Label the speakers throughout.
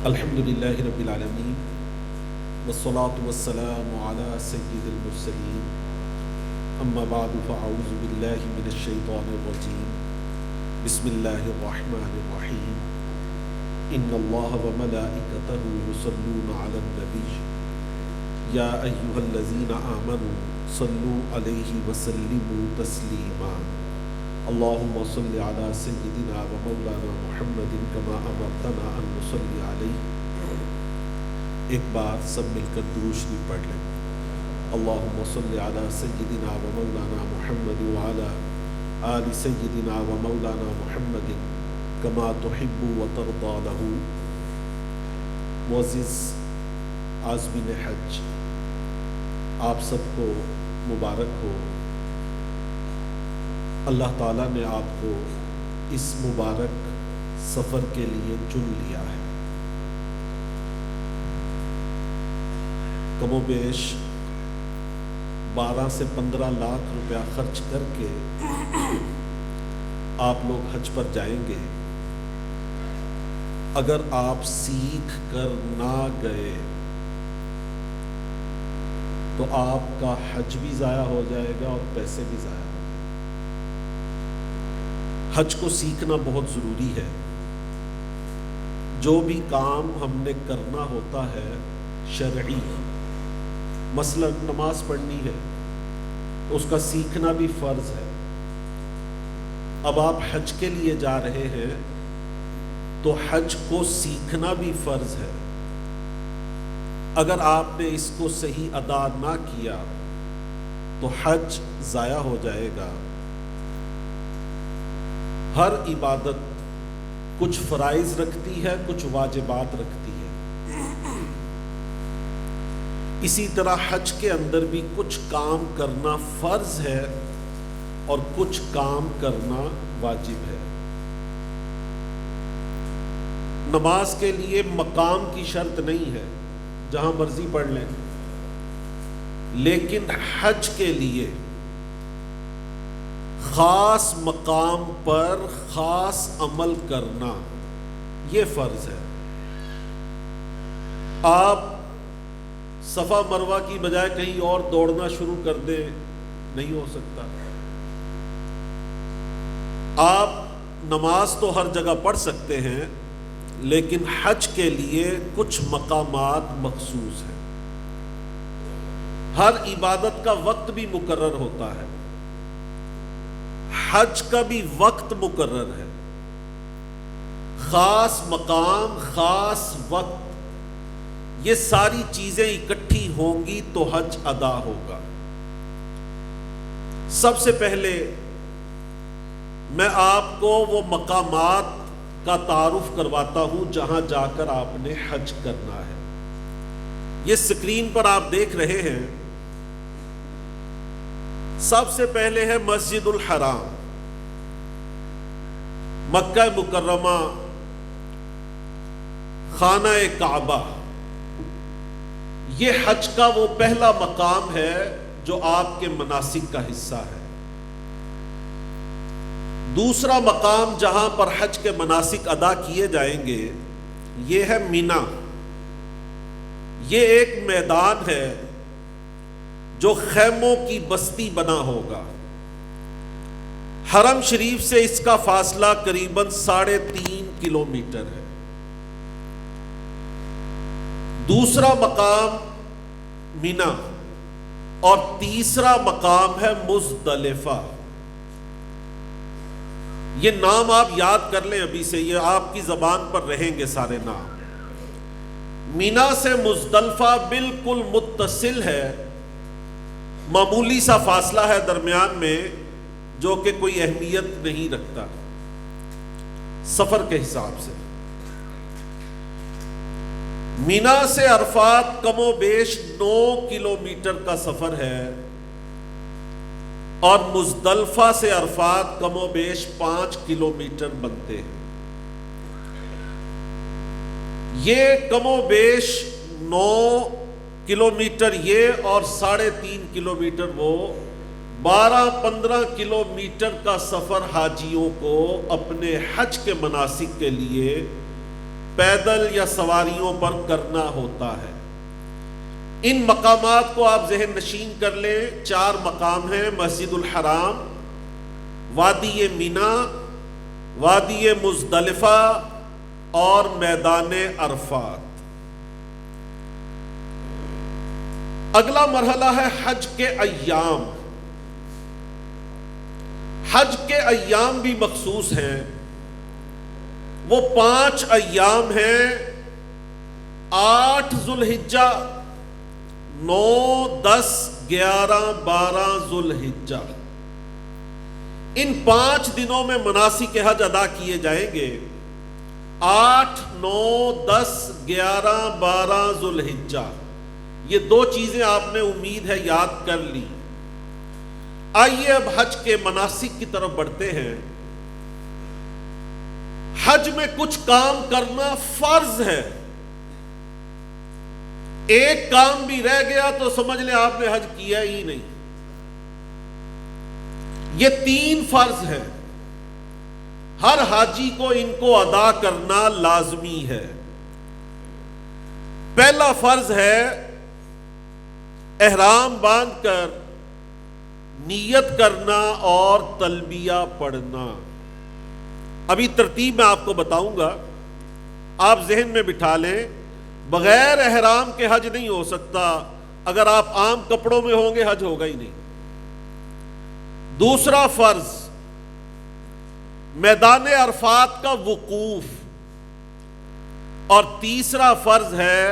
Speaker 1: الحمدللہ رب العالمین والصلاة والسلام علی سید المرسلین اما بعد فاعوذ باللہ من الشیطان الرجیم بسم اللہ الرحمن الرحیم ان اللہ وملائکتہ یصلون علی النبی یا ایہا الذین آمنوا صلوا علیہ وسلموا تسلیما اللہم صل علی سیدنا و مولانا محمد کما امرتنا ان نصلی علیہ۔ ایک بار سب مل کر درود شریف پڑھ لیں۔ اللہم صل علی سیدنا و مولانا محمد وعلی آل سیدنا و مولانا محمد کما تحب و ترضی لہ۔ معزز عازمین حج، آپ سب کو مبارک ہو۔ اللہ تعالیٰ نے آپ کو اس مبارک سفر کے لیے چن لیا ہے۔ کم و بیش 12 سے 15 لاکھ روپیہ خرچ کر کے آپ لوگ حج پر جائیں گے۔ اگر آپ سیکھ کر نہ گئے تو آپ کا حج بھی ضائع ہو جائے گا اور پیسے بھی ضائع ہو جائیں گے۔ حج کو سیکھنا بہت ضروری ہے۔ جو بھی کام ہم نے کرنا ہوتا ہے شرعی، مثلا نماز پڑھنی ہے تو اس کا سیکھنا بھی فرض ہے۔ اب آپ حج کے لیے جا رہے ہیں تو حج کو سیکھنا بھی فرض ہے۔ اگر آپ نے اس کو صحیح ادا نہ کیا تو حج ضائع ہو جائے گا۔ ہر عبادت کچھ فرائض رکھتی ہے، کچھ واجبات رکھتی ہے۔ اسی طرح حج کے اندر بھی کچھ کام کرنا فرض ہے اور کچھ کام کرنا واجب ہے۔ نماز کے لیے مقام کی شرط نہیں ہے، جہاں مرضی پڑھ لیں، لیکن حج کے لیے خاص مقام پر خاص عمل کرنا یہ فرض ہے۔ آپ صفا مروہ کی بجائے کہیں اور دوڑنا شروع کر دیں، نہیں ہو سکتا۔ آپ نماز تو ہر جگہ پڑھ سکتے ہیں، لیکن حج کے لیے کچھ مقامات مخصوص ہیں۔ ہر عبادت کا وقت بھی مقرر ہوتا ہے، حج کا بھی وقت مقرر ہے۔ خاص مقام، خاص وقت، یہ ساری چیزیں اکٹھی ہوں گی تو حج ادا ہوگا۔ سب سے پہلے میں آپ کو وہ مقامات کا تعارف کرواتا ہوں جہاں جا کر آپ نے حج کرنا ہے۔ یہ اسکرین پر آپ دیکھ رہے ہیں، سب سے پہلے ہے مسجد الحرام، مکہ مکرمہ، خانہ کعبہ۔ یہ حج کا وہ پہلا مقام ہے جو آپ کے مناسک کا حصہ ہے۔ دوسرا مقام جہاں پر حج کے مناسک ادا کیے جائیں گے یہ ہے مینا۔ یہ ایک میدان ہے جو خیموں کی بستی بنا ہوگا۔ حرم شریف سے اس کا فاصلہ قریباً 3.5 کلومیٹر ہے۔ دوسرا مقام مینا اور تیسرا مقام ہے مزدلفہ۔ یہ نام آپ یاد کر لیں ابھی سے، یہ آپ کی زبان پر رہیں گے سارے نام۔ مینا سے مزدلفہ بالکل متصل ہے، معمولی سا فاصلہ ہے درمیان میں جو کہ کوئی اہمیت نہیں رکھتا سفر کے حساب سے۔ مینا سے عرفات کم و بیش 9 کلومیٹر کا سفر ہے اور مزدلفہ سے عرفات کم و بیش 5 کلومیٹر بنتے ہیں۔ یہ کم و بیش 9 کلومیٹر یہ اور 3.5 کلومیٹر وہ، 12-15 کلومیٹر کا سفر حاجیوں کو اپنے حج کے مناسک کے لیے پیدل یا سواریوں پر کرنا ہوتا ہے۔ ان مقامات کو آپ ذہن نشین کر لیں، 4 مقام ہیں: مسجد الحرام، وادی مینا، وادی مزدلفہ اور میدان عرفات۔ اگلا مرحلہ ہے حج کے ایام۔ حج کے ایام بھی مخصوص ہیں۔ وہ 5 ایام ہیں: 8 ذوالحجہ، 9، 10، 11، 12 ذوالحجہ۔ ان 5 دنوں میں مناسک حج ادا کیے جائیں گے۔ 8، 9، 10، 11، 12 ذوالحجہ، یہ 2 چیزیں آپ نے امید ہے یاد کر لی۔ آئیے اب حج کے مناسک کی طرف بڑھتے ہیں۔ حج میں کچھ کام کرنا فرض ہے۔ ایک کام بھی رہ گیا تو سمجھ لیں آپ نے حج کیا ہی نہیں۔ یہ 3 فرض ہیں، ہر حاجی کو ان کو ادا کرنا لازمی ہے۔ پہلا فرض ہے احرام باندھ کر نیت کرنا اور تلبیہ پڑھنا۔ ابھی ترتیب میں آپ کو بتاؤں گا، آپ ذہن میں بٹھا لیں۔ بغیر احرام کے حج نہیں ہو سکتا۔ اگر آپ عام کپڑوں میں ہوں گے حج ہوگا ہی نہیں۔ دوسرا فرض میدان عرفات کا وقوف، اور تیسرا فرض ہے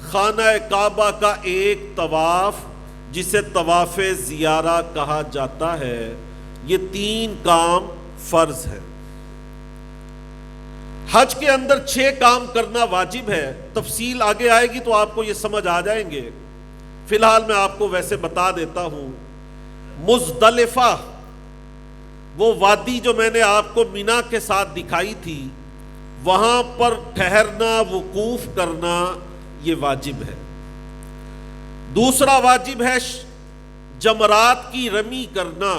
Speaker 1: خانہ کعبہ کا ایک طواف، جسے طواف زیارہ کہا جاتا ہے۔ یہ 3 کام فرض ہے۔ حج کے اندر 6 کام کرنا واجب ہے۔ تفصیل آگے آئے گی تو آپ کو یہ سمجھ آ جائیں گے۔ فی الحال میں آپ کو ویسے بتا دیتا ہوں۔ مزدلفہ، وہ وادی جو میں نے آپ کو مینا کے ساتھ دکھائی تھی، وہاں پر ٹھہرنا، وقوف کرنا، یہ واجب ہے۔ دوسرا واجب ہے جمرات کی رمی کرنا،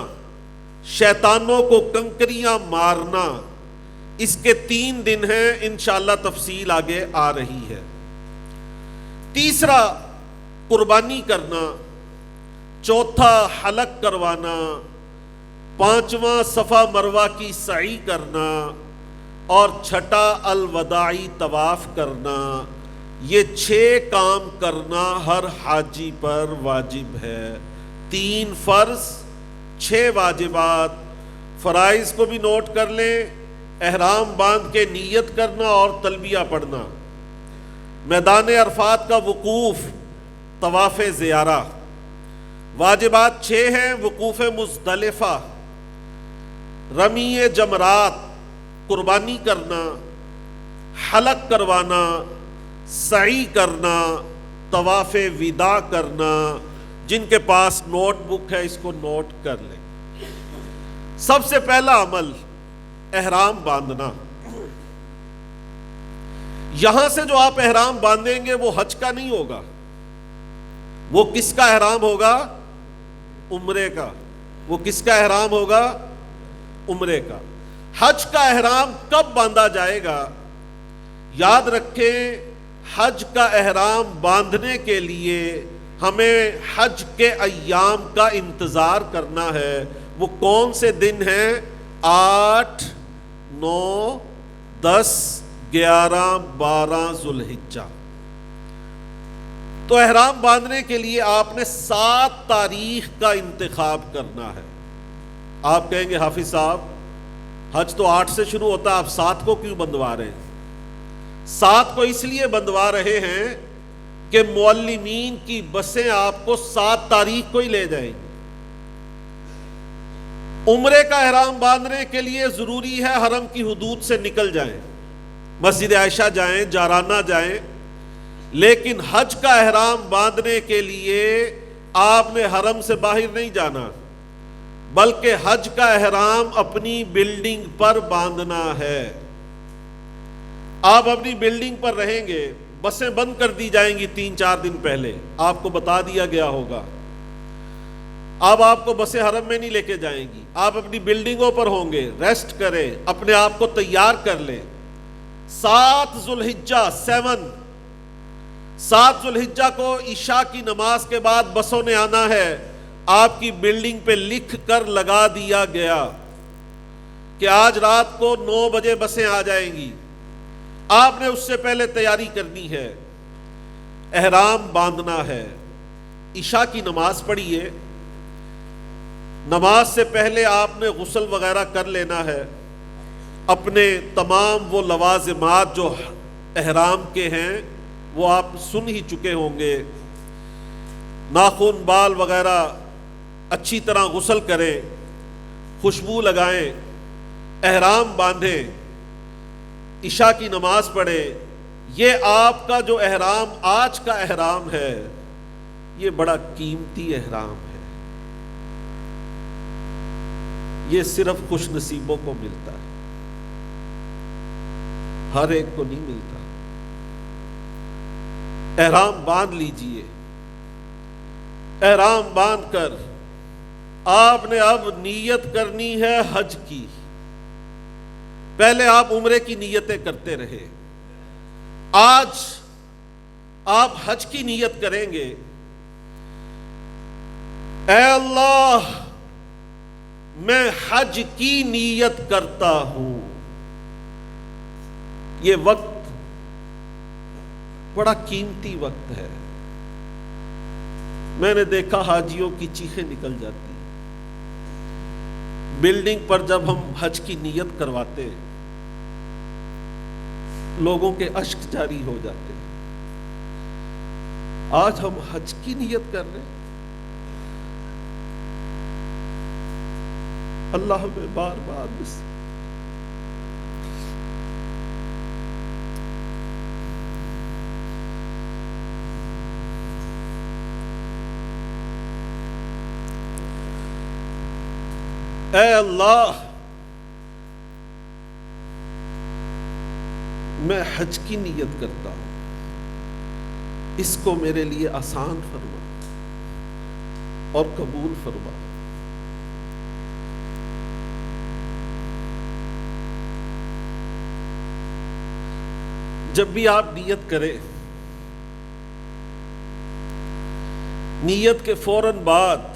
Speaker 1: شیطانوں کو کنکریاں مارنا۔ اس کے 3 دن ہیں، انشاءاللہ تفصیل آگے آ رہی ہے۔ تیسرا قربانی کرنا، چوتھا حلق کروانا، 5واں صفا مروہ کی سعی کرنا، اور چھٹا الوداعی طواف کرنا۔ یہ 6 کام کرنا ہر حاجی پر واجب ہے۔ 3 فرض، 6 واجبات۔ فرائض کو بھی نوٹ کر لیں: احرام باندھ کے نیت کرنا اور تلبیہ پڑھنا، میدان عرفات کا وقوف، طواف زیارہ۔ واجبات 6 ہیں: وقوف مزدلفہ، رمی جمرات، قربانی کرنا، حلق کروانا، سعی کرنا، طواف وداع کرنا۔ جن کے پاس نوٹ بک ہے اس کو نوٹ کر لیں۔ سب سے پہلا عمل احرام باندھنا۔ یہاں سے جو آپ احرام باندھیں گے وہ حج کا نہیں ہوگا۔ وہ کس کا احرام ہوگا؟ عمرے کا۔ وہ کس کا احرام ہوگا؟ عمرے کا۔ حج کا احرام کب باندھا جائے گا؟ یاد رکھیں، حج کا احرام باندھنے کے لیے ہمیں حج کے ایام کا انتظار کرنا ہے۔ وہ کون سے دن ہیں؟ 8، 9، 10، 11، 12 ذوالحجہ۔ تو احرام باندھنے کے لیے آپ نے 7 تاریخ کا انتخاب کرنا ہے۔ آپ کہیں گے حافظ صاحب حج تو 8 سے شروع ہوتا ہے، آپ 7 کو کیوں بندوا رہے ہیں؟ 7 کو اس لیے بندوا رہے ہیں کہ معلمین کی بسیں آپ کو 7 تاریخ کو ہی لے جائیں گی۔ عمرے کا احرام باندھنے کے لیے ضروری ہے حرم کی حدود سے نکل جائیں، مسجد عائشہ جائیں، جارانہ جائیں۔ لیکن حج کا احرام باندھنے کے لیے آپ نے حرم سے باہر نہیں جانا، بلکہ حج کا احرام اپنی بلڈنگ پر باندھنا ہے۔ آپ اپنی بلڈنگ پر رہیں گے، بسیں بند کر دی جائیں گی 3-4 دن پہلے، آپ کو بتا دیا گیا ہوگا۔ اب آپ کو بسیں حرم میں نہیں لے کے جائیں گی، آپ اپنی بلڈنگوں پر ہوں گے۔ ریسٹ کریں، اپنے آپ کو تیار کر لیں۔ 7 ذوالحجہ 7 ذوالحجہ کو عشاء کی نماز کے بعد بسوں نے آنا ہے. آپ کی بلڈنگ پہ لکھ کر لگا دیا گیا کہ آج رات کو 9 بجے بسیں آ جائیں گی. آپ نے اس سے پہلے تیاری کرنی ہے، احرام باندھنا ہے، عشاء کی نماز پڑھیے. نماز سے پہلے آپ نے غسل وغیرہ کر لینا ہے. اپنے تمام وہ لوازمات جو احرام کے ہیں وہ آپ سن ہی چکے ہوں گے. ناخن بال وغیرہ اچھی طرح غسل کریں، خوشبو لگائیں، احرام باندھیں، عشاء کی نماز پڑھیں. یہ آپ کا جو احرام آج کا احرام ہے یہ بڑا قیمتی احرام ہے. یہ صرف خوش نصیبوں کو ملتا ہے، ہر ایک کو نہیں ملتا. احرام باندھ لیجئے. احرام باندھ کر آپ نے اب نیت کرنی ہے حج کی. پہلے آپ عمرے کی نیتیں کرتے رہے، آج آپ حج کی نیت کریں گے. اے اللہ میں حج کی نیت کرتا ہوں. یہ وقت بڑا قیمتی وقت ہے. میں نے دیکھا حاجیوں کی چیخیں نکل جاتی. بلڈنگ پر جب ہم حج کی نیت کرواتے لوگوں کے اشک جاری ہو جاتے. آج ہم حج کی نیت کر رہے ہیں. اللہ میں بار بار اے اللہ میں حج کی نیت کرتا ہوں، اس کو میرے لیے آسان فرما اور قبول فرما. جب بھی آپ نیت کریں، نیت کے فوراً بعد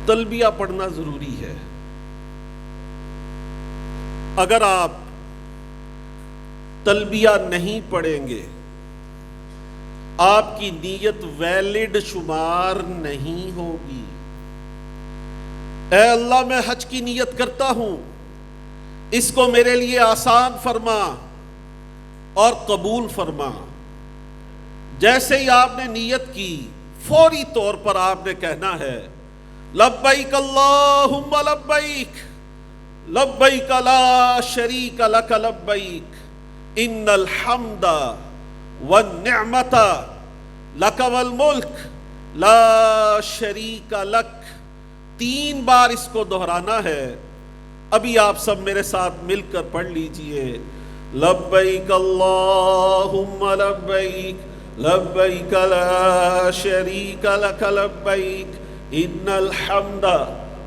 Speaker 1: تلبیہ پڑھنا ضروری ہے. اگر آپ تلبیہ نہیں پڑھیں گے آپ کی نیت ویلڈ شمار نہیں ہوگی. اے اللہ میں حج کی نیت کرتا ہوں، اس کو میرے لیے آسان فرما اور قبول فرما. جیسے ہی آپ نے نیت کی فوری طور پر آپ نے کہنا ہے لبیک اللہم لبیک لبیک لا شریک لک لبیک ان الحمد والنعمت لک والملک لا شریک لک. 3 بار اس کو دہرانا ہے. ابھی آپ سب میرے ساتھ مل کر پڑھ لیجئے. لبیک اللہم لبیک لبیک لا شریک لک لبیک ان الحمد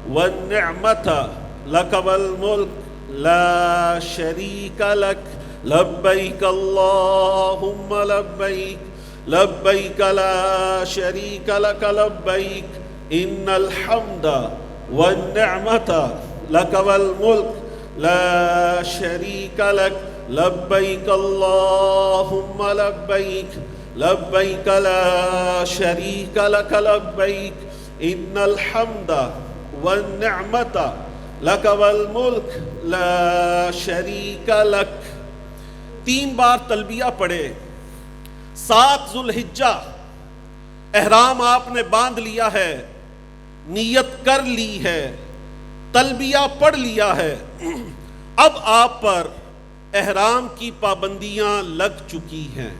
Speaker 1: والنعمت لک والملک لا شریک لک. لبیک اللہم لبیک لبیک لا شریک لک لبیک ان الحمد والنعمت لک والملک لا شریک لک. لبیک اللہم لبیک لبیک لا شریک لک لبیک ان الحمد والنعمت لک والملک لا شریک لک. 3 بار تلبیہ پڑھے. 7 ذوالحجہ احرام آپ نے باندھ لیا ہے، نیت کر لی ہے، تلبیہ پڑھ لیا ہے. اب آپ پر احرام کی پابندیاں لگ چکی ہیں.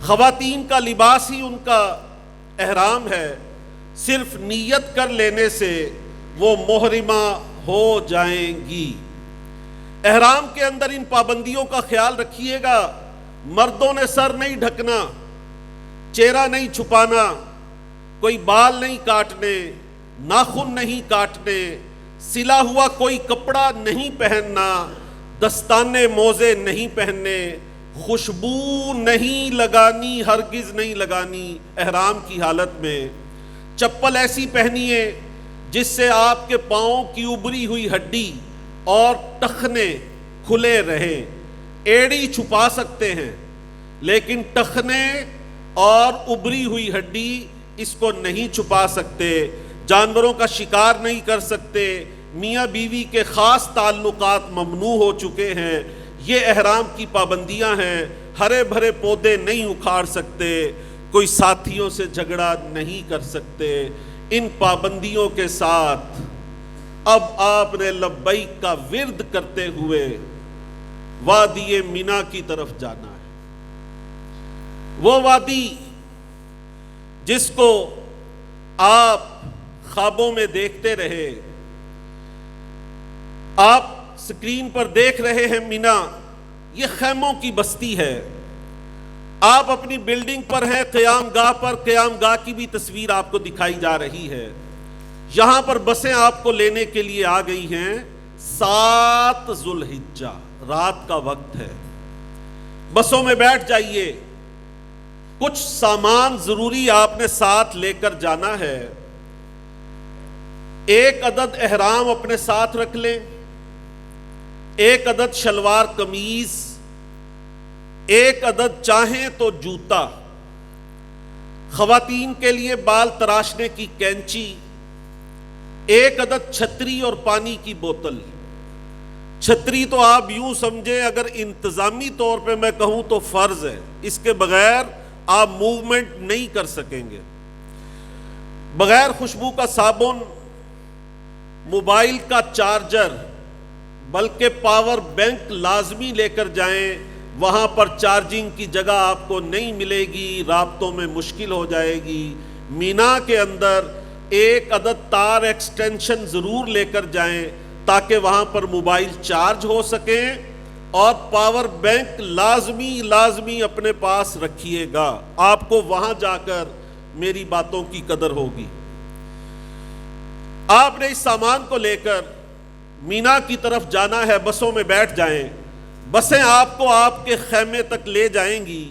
Speaker 1: خواتین کا لباس ہی ان کا احرام ہے. صرف نیت کر لینے سے وہ محرمہ ہو جائیں گی. احرام کے اندر ان پابندیوں کا خیال رکھیے گا. مردوں نے سر نہیں ڈھکنا، چہرہ نہیں چھپانا، کوئی بال نہیں کاٹنے، ناخن نہیں کاٹنے، سلا ہوا کوئی کپڑا نہیں پہننا، دستانے موزے نہیں پہننے، خوشبو نہیں لگانی، ہرگز نہیں لگانی احرام کی حالت میں۔ چپل ایسی پہنیے جس سے آپ کے پاؤں کی ابری ہوئی ہڈی اور ٹخنے کھلے رہیں۔ ایڑی چھپا سکتے ہیں لیکن ٹخنے اور ابری ہوئی ہڈی اس کو نہیں چھپا سکتے۔ جانوروں کا شکار نہیں کر سکتے۔ میاں بیوی کے خاص تعلقات ممنوع ہو چکے ہیں۔ یہ احرام کی پابندیاں ہیں۔ ہرے بھرے پودے نہیں اکھاڑ سکتے، کوئی ساتھیوں سے جھگڑا نہیں کر سکتے۔ ان پابندیوں کے ساتھ اب آپ نے لبیک کا ورد کرتے ہوئے وادی مینا کی طرف جانا ہے۔ وہ وادی جس کو آپ خوابوں میں دیکھتے رہے، آپ سکرین پر دیکھ رہے ہیں مینا، یہ خیموں کی بستی ہے۔ آپ اپنی بلڈنگ پر ہیں، قیام گاہ پر، قیام گاہ کی بھی تصویر آپ کو دکھائی جا رہی ہے۔ یہاں پر بسیں آپ کو لینے کے لیے آ گئی ہیں۔ 7 ذو الحجہ رات کا وقت ہے۔ بسوں میں بیٹھ جائیے۔ کچھ سامان ضروری آپ نے ساتھ لے کر جانا ہے۔ 1 عدد احرام اپنے ساتھ رکھ لیں، 1 عدد شلوار قمیض، 1 عدد چاہیں تو جوتا، خواتین کے لیے بال تراشنے کی کینچی، 1 عدد چھتری اور پانی کی بوتل۔ چھتری تو آپ یوں سمجھیں، اگر انتظامی طور پہ میں کہوں تو فرض ہے، اس کے بغیر آپ موومنٹ نہیں کر سکیں گے۔ بغیر خوشبو کا صابن، موبائل کا چارجر، بلکہ پاور بینک لازمی لے کر جائیں۔ وہاں پر چارجنگ کی جگہ آپ کو نہیں ملے گی، رابطوں میں مشکل ہو جائے گی۔ مینا کے اندر 1 عدد تار ایکسٹینشن ضرور لے کر جائیں تاکہ وہاں پر موبائل چارج ہو سکیں، اور پاور بینک لازمی اپنے پاس رکھیے گا۔ آپ کو وہاں جا کر میری باتوں کی قدر ہوگی۔ آپ نے اس سامان کو لے کر مینا کی طرف جانا ہے۔ بسوں میں بیٹھ جائیں۔ بسیں آپ کو آپ کے خیمے تک لے جائیں گی۔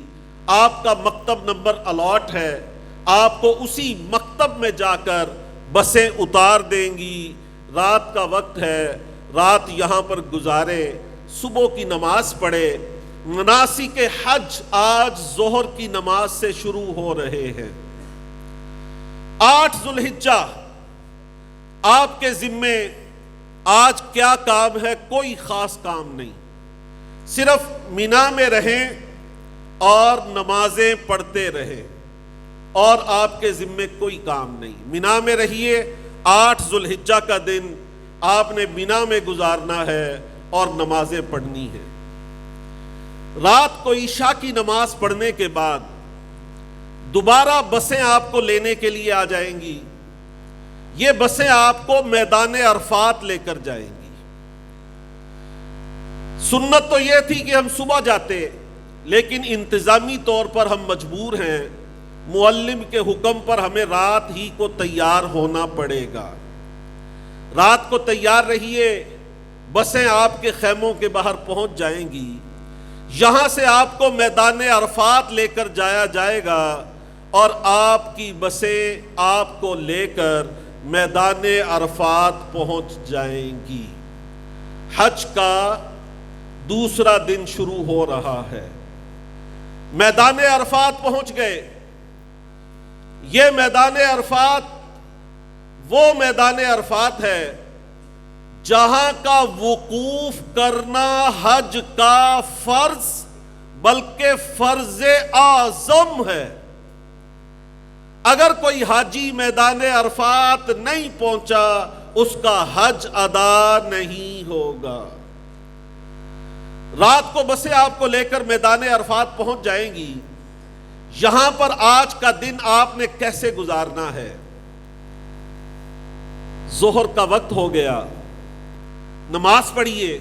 Speaker 1: آپ کا مکتب نمبر الاٹ ہے، آپ کو اسی مکتب میں جا کر بسیں اتار دیں گی۔ رات کا وقت ہے، رات یہاں پر گزارے، صبح کی نماز پڑھے۔ مناسک حج آج ظہر کی نماز سے شروع ہو رہے ہیں۔ 8 ذو الحجہ آپ کے ذمے آج کیا کام ہے؟ کوئی خاص کام نہیں، صرف مینا میں رہیں اور نمازیں پڑھتے رہیں، اور آپ کے ذمے کوئی کام نہیں۔ مینا میں رہیے۔ 8 ذو الحجہ کا دن آپ نے مینا میں گزارنا ہے اور نمازیں پڑھنی ہے۔ رات کو عشاء کی نماز پڑھنے کے بعد دوبارہ بسیں آپ کو لینے کے لیے آ جائیں گی۔ یہ بسیں آپ کو میدان عرفات لے کر جائیں گی۔ سنت تو یہ تھی کہ ہم صبح جاتے، لیکن انتظامی طور پر ہم مجبور ہیں، معلم کے حکم پر ہمیں رات ہی کو تیار ہونا پڑے گا۔ رات کو تیار رہیے، بسیں آپ کے خیموں کے باہر پہنچ جائیں گی۔ یہاں سے آپ کو میدان عرفات لے کر جایا جائے گا، اور آپ کی بسیں آپ کو لے کر میدان عرفات پہنچ جائیں گی۔ حج کا دوسرا دن شروع ہو رہا ہے۔ میدان عرفات پہنچ گئے۔ یہ میدان عرفات وہ میدان عرفات ہے جہاں کا وقوف کرنا حج کا فرض بلکہ فرض اعظم ہے۔ اگر کوئی حاجی میدان عرفات نہیں پہنچا، اس کا حج ادا نہیں ہوگا۔ رات کو بسیں آپ کو لے کر میدان عرفات پہنچ جائیں گی۔ یہاں پر آج کا دن آپ نے کیسے گزارنا ہے؟ ظہر کا وقت ہو گیا، نماز پڑھیے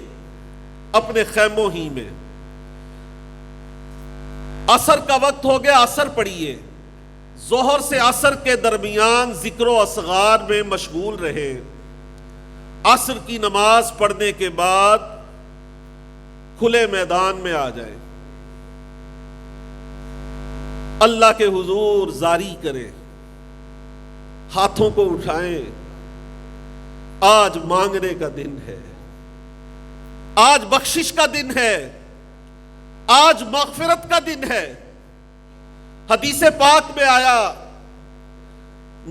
Speaker 1: اپنے خیموں ہی میں۔ عصر کا وقت ہو گیا، عصر پڑھیے۔ ظہر سے عصر کے درمیان ذکر و اذکار میں مشغول رہے۔ عصر کی نماز پڑھنے کے بعد کھلے میدان میں آ جائیں، اللہ کے حضور زاری کریں، ہاتھوں کو اٹھائیں۔ آج مانگنے کا دن ہے، آج بخشش کا دن ہے، آج مغفرت کا دن ہے۔ حدیث پاک میں آیا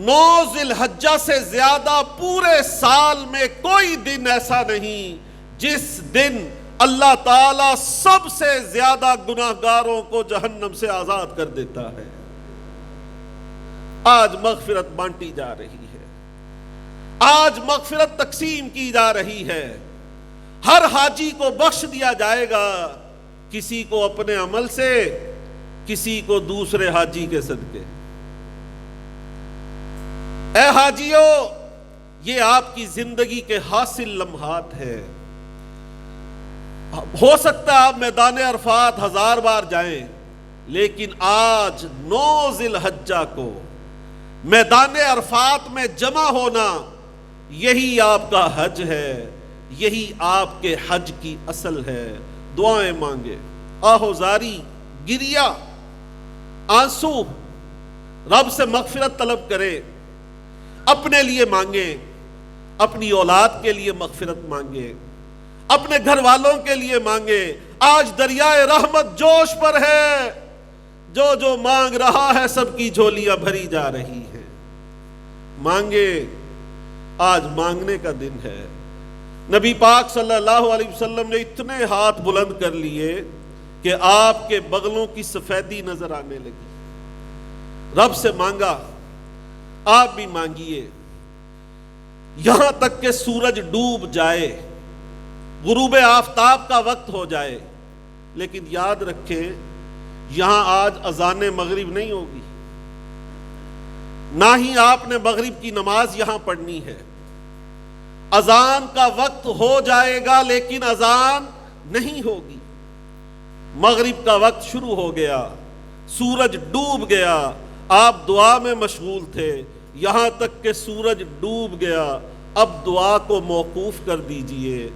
Speaker 1: 9 ذی الحجہ سے زیادہ پورے سال میں کوئی دن ایسا نہیں جس دن اللہ تعالیٰ سب سے زیادہ گناہگاروں کو جہنم سے آزاد کر دیتا ہے۔ آج مغفرت بانٹی جا رہی ہے، آج مغفرت تقسیم کی جا رہی ہے۔ ہر حاجی کو بخش دیا جائے گا، کسی کو اپنے عمل سے، کسی کو دوسرے حاجی کے صدقے۔ اے حاجیو، یہ آپ کی زندگی کے حاصل لمحات ہیں۔ ہو سکتا ہے آپ میدان عرفات 1000 بار جائیں، لیکن آج 9 ذی الحجہ کو میدان عرفات میں جمع ہونا، یہی آپ کا حج ہے، یہی آپ کے حج کی اصل ہے۔ دعائیں مانگے، آہوزاری، گریا، آنسو، رب سے مغفرت طلب کرے، اپنے لیے مانگیں، اپنی اولاد کے لیے مغفرت مانگیں، اپنے گھر والوں کے لیے مانگیں۔ آج دریائے رحمت جوش پر ہے، جو جو مانگ رہا ہے سب کی جھولیاں بھری جا رہی ہیں۔ مانگے، آج مانگنے کا دن ہے۔ نبی پاک صلی اللہ علیہ وسلم نے اتنے ہاتھ بلند کر لیے کہ آپ کے بغلوں کی سفیدی نظر آنے لگی۔ رب سے مانگا، آپ بھی مانگیے، یہاں تک کہ سورج ڈوب جائے، غروب آفتاب کا وقت ہو جائے۔ لیکن یاد رکھیں، یہاں آج اذان مغرب نہیں ہوگی، نہ ہی آپ نے مغرب کی نماز یہاں پڑھنی ہے۔ اذان کا وقت ہو جائے گا لیکن اذان نہیں ہوگی۔ مغرب کا وقت شروع ہو گیا، سورج ڈوب گیا، آپ دعا میں مشغول تھے، یہاں تک کہ سورج ڈوب گیا۔ اب دعا کو موقوف کر دیجئے۔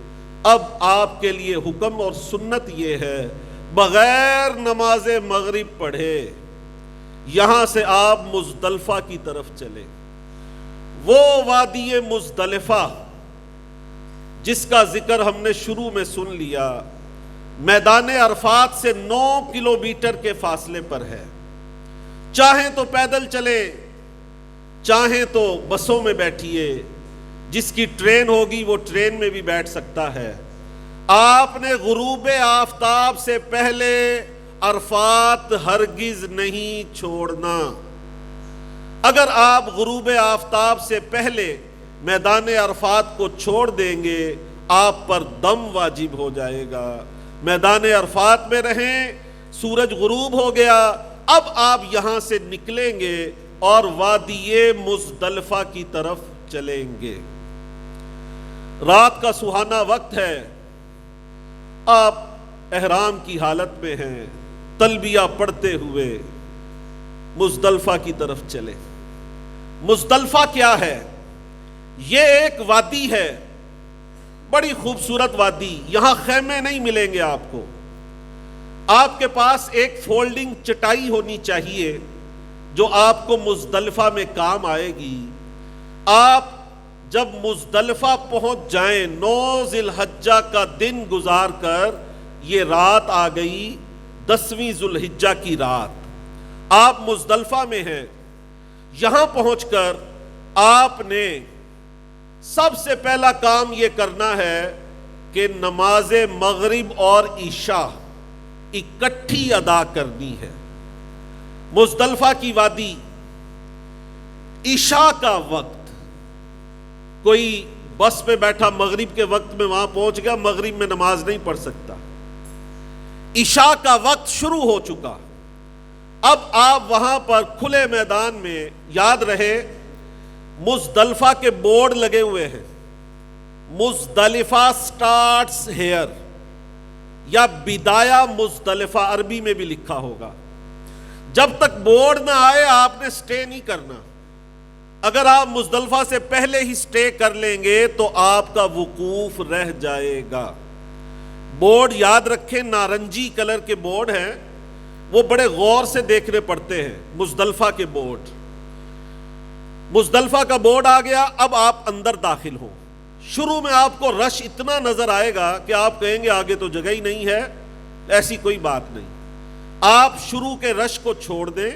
Speaker 1: اب آپ کے لیے حکم اور سنت یہ ہے، بغیر نماز مغرب پڑھے یہاں سے آپ مزدلفہ کی طرف چلے۔ وہ وادی مزدلفہ جس کا ذکر ہم نے شروع میں سن لیا، میدان عرفات سے 9 کلومیٹر کے فاصلے پر ہے۔ چاہیں تو پیدل چلیں، چاہیں تو بسوں میں بیٹھیے، جس کی ٹرین ہوگی وہ ٹرین میں بھی بیٹھ سکتا ہے۔ آپ نے غروب آفتاب سے پہلے عرفات ہرگز نہیں چھوڑنا۔ اگر آپ غروب آفتاب سے پہلے میدان عرفات کو چھوڑ دیں گے، آپ پر دم واجب ہو جائے گا۔ میدان عرفات میں رہیں، سورج غروب ہو گیا، اب آپ یہاں سے نکلیں گے اور وادی مزدلفہ کی طرف چلیں گے۔ رات کا سہانا وقت ہے، آپ احرام کی حالت میں ہیں، تلبیہ پڑھتے ہوئے مزدلفہ کی طرف چلے۔ مزدلفہ کیا ہے؟ یہ ایک وادی ہے، بڑی خوبصورت وادی۔ یہاں خیمے نہیں ملیں گے آپ کو، آپ کے پاس ایک فولڈنگ چٹائی ہونی چاہیے جو آپ کو مزدلفہ میں کام آئے گی۔ آپ جب مزدلفہ پہنچ جائیں، 9 ذی الحجہ کا دن گزار کر، یہ رات آ گئی 10ویں ذی الحجہ کی رات، آپ مزدلفہ میں ہیں۔ یہاں پہنچ کر آپ نے سب سے پہلا کام یہ کرنا ہے کہ نماز مغرب اور عشاء اکٹھی ادا کرنی ہے۔ مزدلفہ کی وادی، عشاء کا وقت، کوئی بس پہ بیٹھا مغرب کے وقت میں وہاں پہنچ گیا، مغرب میں نماز نہیں پڑھ سکتا۔ عشاء کا وقت شروع ہو چکا، اب آپ وہاں پر کھلے میدان میں، یاد رہے مزدلفہ کے بورڈ لگے ہوئے ہیں، مزدلفہ سٹارٹس ہیئر یا بدایہ مزدلفہ عربی میں بھی لکھا ہوگا۔ جب تک بورڈ نہ آئے آپ نے سٹے نہیں کرنا۔ اگر آپ مزدلفہ سے پہلے ہی سٹے کر لیں گے تو آپ کا وقوف رہ جائے گا۔
Speaker 2: بورڈ یاد رکھیں نارنجی کلر کے بورڈ ہیں، وہ بڑے غور سے دیکھنے پڑتے ہیں۔ مزدلفہ کے بورڈ، مزدلفہ کا بورڈ آ گیا، اب آپ اندر داخل ہوں۔ شروع میں آپ کو رش اتنا نظر آئے گا کہ آپ کہیں گے آگے تو جگہ ہی نہیں ہے، ایسی کوئی بات نہیں۔ آپ شروع کے رش کو چھوڑ دیں۔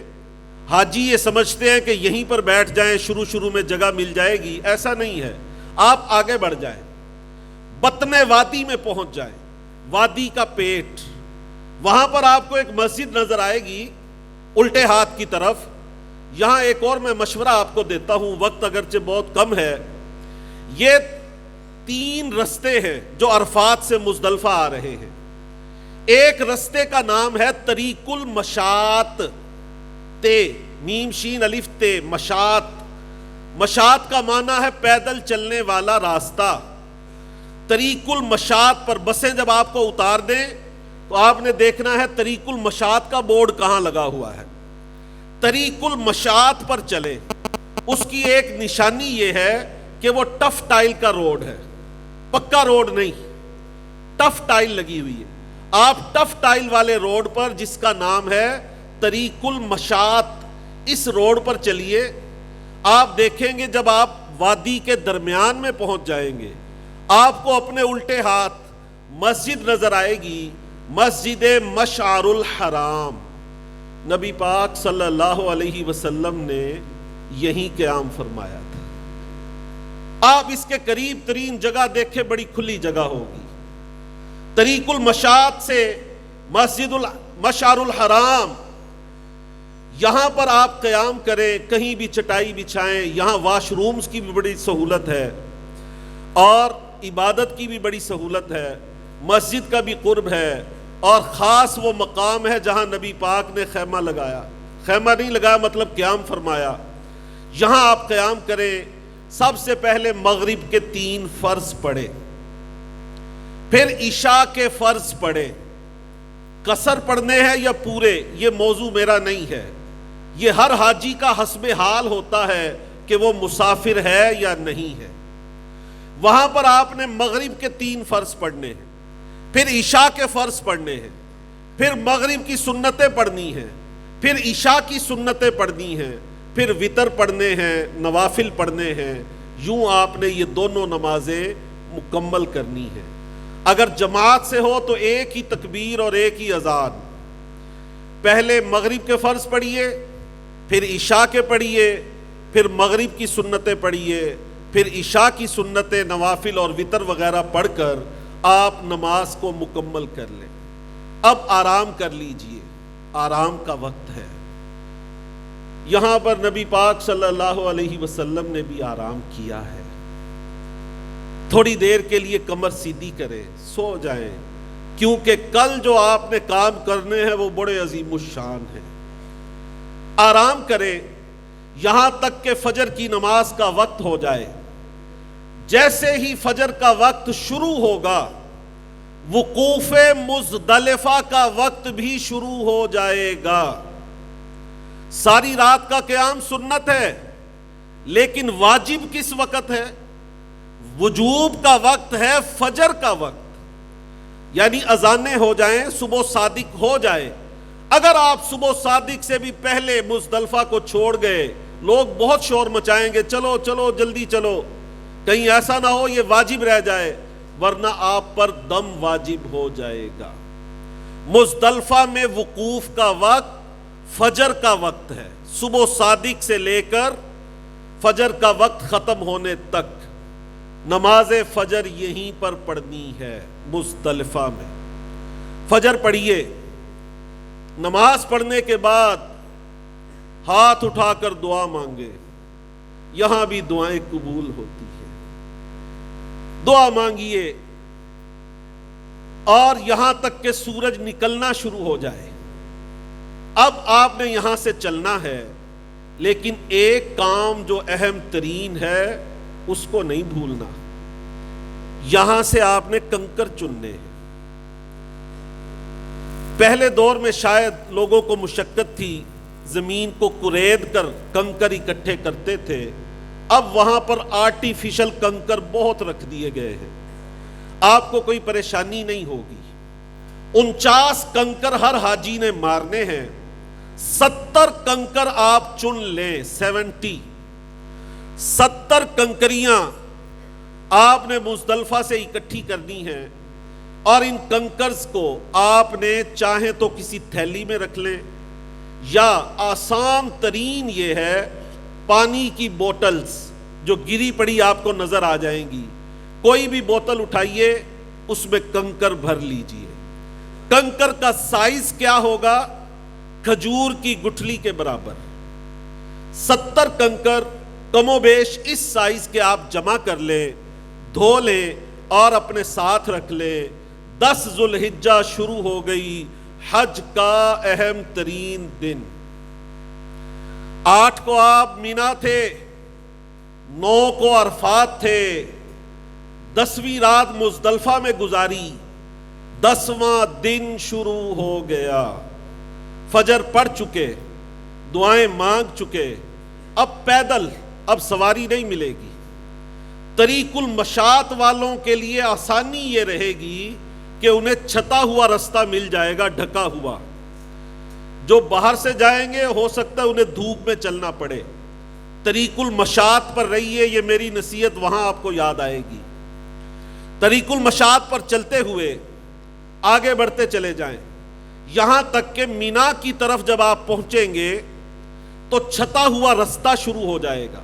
Speaker 2: حاجی یہ سمجھتے ہیں کہ یہیں پر بیٹھ جائیں، شروع میں جگہ مل جائے گی، ایسا نہیں ہے۔ آپ آگے بڑھ جائیں، بطن وادی میں پہنچ جائیں، وادی کا پیٹ، وہاں پر آپ کو ایک مسجد نظر آئے گی الٹے ہاتھ کی طرف۔ یہاں ایک اور میں مشورہ آپ کو دیتا ہوں، وقت اگرچہ بہت کم ہے۔ یہ 3 رستے ہیں جو عرفات سے مزدلفہ آ رہے ہیں۔ ایک رستے کا نام ہے طریق المشاط، تے میم شین الف تے، مشاط۔ مشاط کا معنی ہے پیدل چلنے والا راستہ۔ طریق المشاط پر بسیں جب آپ کو اتار دیں تو آپ نے دیکھنا ہے طریق المشاط کا بورڈ کہاں لگا ہوا ہے۔ طریق المشاط پر چلیں، اس کی ایک نشانی یہ ہے کہ وہ ٹف ٹائل کا روڈ ہے، پکا روڈ نہیں، ٹف ٹائل لگی ہوئی ہے۔ آپ ٹف ٹائل والے روڈ پر جس کا نام ہے طریق المشاط، اس روڈ پر چلیے۔ آپ دیکھیں گے جب آپ وادی کے درمیان میں پہنچ جائیں گے، آپ کو اپنے الٹے ہاتھ مسجد نظر آئے گی، مسجد مشعر الحرام۔ نبی پاک صلی اللہ علیہ وسلم نے یہیں قیام فرمایا تھا۔ آپ اس کے قریب ترین جگہ دیکھیں، بڑی کھلی جگہ ہوگی۔ طریق المشاط سے مسجد مشعر الحرام، یہاں پر آپ قیام کریں، کہیں بھی چٹائی بچھائیں۔ یہاں واش رومز کی بھی بڑی سہولت ہے اور عبادت کی بھی بڑی سہولت ہے، مسجد کا بھی قرب ہے، اور خاص وہ مقام ہے جہاں نبی پاک نے خیمہ لگایا، خیمہ نہیں لگایا مطلب قیام فرمایا۔ یہاں آپ قیام کریں۔ سب سے پہلے مغرب کے 3 فرض پڑھیں، پھر عشاء کے فرض پڑھیں۔ قصر پڑھنے ہیں یا پورے، یہ موضوع میرا نہیں ہے، یہ ہر حاجی کا حسب حال ہوتا ہے کہ وہ مسافر ہے یا نہیں ہے۔ وہاں پر آپ نے مغرب کے 3 فرض پڑھنے ہیں، پھر عشاء کے فرض پڑھنے ہیں، پھر مغرب کی سنتیں پڑھنی ہیں، پھر عشاء کی سنتیں پڑھنی ہیں، پھر وتر پڑھنے ہیں، نوافل پڑھنے ہیں۔ یوں آپ نے یہ دونوں نمازیں مکمل کرنی ہیں۔ اگر جماعت سے ہو تو ایک ہی تکبیر اور ایک ہی اذان۔ پہلے مغرب کے فرض پڑھیے، پھر عشاء کے پڑھیے، پھر مغرب کی سنتیں پڑھیے، پھر عشاء کی سنتیں، نوافل اور وتر وغیرہ پڑھ کر آپ نماز کو مکمل کر لیں۔ اب آرام کر لیجئے، آرام کا وقت ہے۔ یہاں پر نبی پاک صلی اللہ علیہ وسلم نے بھی آرام کیا ہے۔ تھوڑی دیر کے لیے کمر سیدھی کریں، سو جائیں، کیونکہ کل جو آپ نے کام کرنے ہیں وہ بڑے عظیم الشان ہیں۔ آرام کریں یہاں تک کہ فجر کی نماز کا وقت ہو جائے۔ جیسے ہی فجر کا وقت شروع ہوگا، وقوف مزدلفہ کا وقت بھی شروع ہو جائے گا۔ ساری رات کا قیام سنت ہے، لیکن واجب کس وقت ہے؟ وجوب کا وقت ہے فجر کا وقت، یعنی اذانیں ہو جائیں، صبح صادق ہو جائے۔ اگر آپ صبح صادق سے بھی پہلے مزدلفہ کو چھوڑ گئے، لوگ بہت شور مچائیں گے، چلو چلو جلدی چلو، کہیں ایسا نہ ہو یہ واجب رہ جائے، ورنہ آپ پر دم واجب ہو جائے گا۔ مزدلفہ میں وقوف کا وقت فجر کا وقت ہے، صبح صادق سے لے کر فجر کا وقت ختم ہونے تک نماز فجر یہیں پر پڑھنی ہے۔ مزدلفہ میں فجر پڑھیے، نماز پڑھنے کے بعد ہاتھ اٹھا کر دعا مانگے، یہاں بھی دعائیں قبول ہوتی ہیں۔ دعا مانگیے اور یہاں تک کہ سورج نکلنا شروع ہو جائے۔ اب آپ نے یہاں سے چلنا ہے، لیکن ایک کام جو اہم ترین ہے اس کو نہیں بھولنا۔ یہاں سے آپ نے کنکر چننے ہیں۔ پہلے دور میں شاید لوگوں کو مشقت تھی، زمین کو کورید کر کنکر اکٹھے کرتے تھے۔ اب وہاں پر آرٹیفیشل کنکر بہت رکھ دیے گئے ہیں۔ آپ کو کوئی پریشانی نہیں ہوگی۔ 49 کنکر ہر حاجی نے مارنے ہیں، 70 کنکر آپ چن لیں، 70 کنکریاں آپ نے مزدلفہ سے اکٹھی کرنی ہیں، اور ان کنکرز کو آپ نے چاہیں تو کسی تھیلی میں رکھ لیں، یا آسان ترین یہ ہے پانی کی بوٹلز جو گری پڑی آپ کو نظر آ جائیں گی، کوئی بھی بوتل اٹھائیے، اس میں کنکر بھر لیجئے۔ کنکر کا سائز کیا ہوگا؟ کھجور کی گٹھلی کے برابر۔ 70 کنکر کم و بیش اس سائز کے آپ جمع کر لیں، دھو لیں اور اپنے ساتھ رکھ لیں۔ 10 ذوالحجہ شروع ہو گئی، حج کا اہم ترین دن۔ 8 کو آپ مینا تھے، 9 کو عرفات تھے، 10ویں رات مزدلفہ میں گزاری، 10واں دن شروع ہو گیا۔ فجر پڑھ چکے، دعائیں مانگ چکے، اب پیدل، اب سواری نہیں ملے گی۔ طریق المشاط والوں کے لیے آسانی یہ رہے گی کہ انہیں چھتا ہوا رستہ مل جائے گا، ڈھکا ہوا۔ جو باہر سے جائیں گے ہو سکتا ہے انہیں دھوپ میں چلنا پڑے۔ طریق المشاط پر رہیے، یہ میری نصیحت وہاں آپ کو یاد آئے گی۔ طریق المشاط پر چلتے ہوئے آگے بڑھتے چلے جائیں، یہاں تک کہ مینا کی طرف جب آپ پہنچیں گے تو چھتا ہوا رستہ شروع ہو جائے گا۔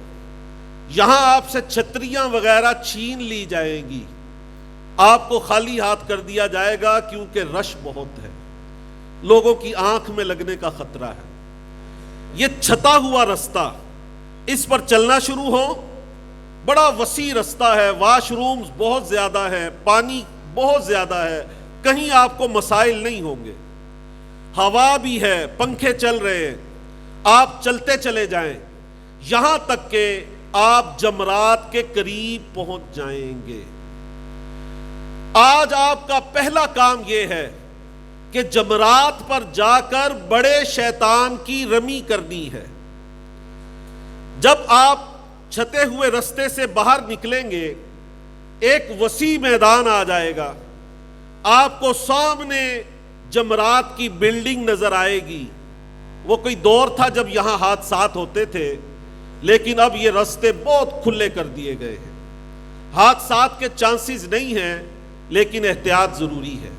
Speaker 2: یہاں آپ سے چھتریاں وغیرہ چھین لی جائیں گی، آپ کو خالی ہاتھ کر دیا جائے گا، کیونکہ رش بہت ہے، لوگوں کی آنکھ میں لگنے کا خطرہ ہے۔ یہ چھتا ہوا رستہ، اس پر چلنا شروع ہو، بڑا وسیع رستہ ہے، واش رومز بہت زیادہ ہے، پانی بہت زیادہ ہے، کہیں آپ کو مسائل نہیں ہوں گے، ہوا بھی ہے، پنکھے چل رہے ہیں، آپ چلتے چلے جائیں یہاں تک کہ آپ جمرات کے قریب پہنچ جائیں گے۔ آج آپ کا پہلا کام یہ ہے کہ جمرات پر جا کر بڑے شیطان کی رمی کرنی ہے۔ جب آپ چھتے ہوئے رستے سے باہر نکلیں گے، ایک وسیع میدان آ جائے گا، آپ کو سامنے جمرات کی بلڈنگ نظر آئے گی۔ وہ کوئی دور تھا جب یہاں حادثات ہوتے تھے، لیکن اب یہ رستے بہت کھلے کر دیے گئے ہیں، حادثات کے چانسز نہیں ہیں، لیکن احتیاط ضروری ہے۔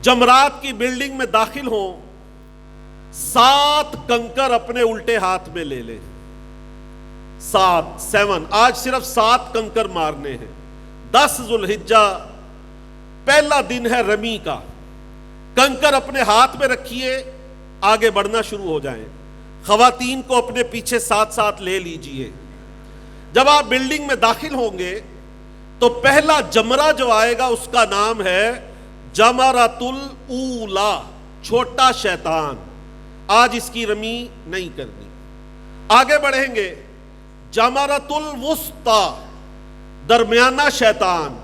Speaker 2: جمرات کی بلڈنگ میں داخل ہوں، 7 کنکر اپنے الٹے ہاتھ میں لے لیں، 7 آج صرف 7 کنکر مارنے ہیں۔ 10 ذوالحجہ پہلا دن ہے رمی کا، کنکر اپنے ہاتھ میں رکھیے، آگے بڑھنا شروع ہو جائیں۔ خواتین کو اپنے پیچھے ساتھ ساتھ لے لیجئے۔ جب آپ بلڈنگ میں داخل ہوں گے تو پہلا جمرہ جو آئے گا اس کا نام ہے جمرۃ الاولی، چھوٹا شیطان۔ آج اس کی رمی نہیں کرنی۔ آگے بڑھیں گے، جمرۃ الوسطی، درمیانہ شیطان،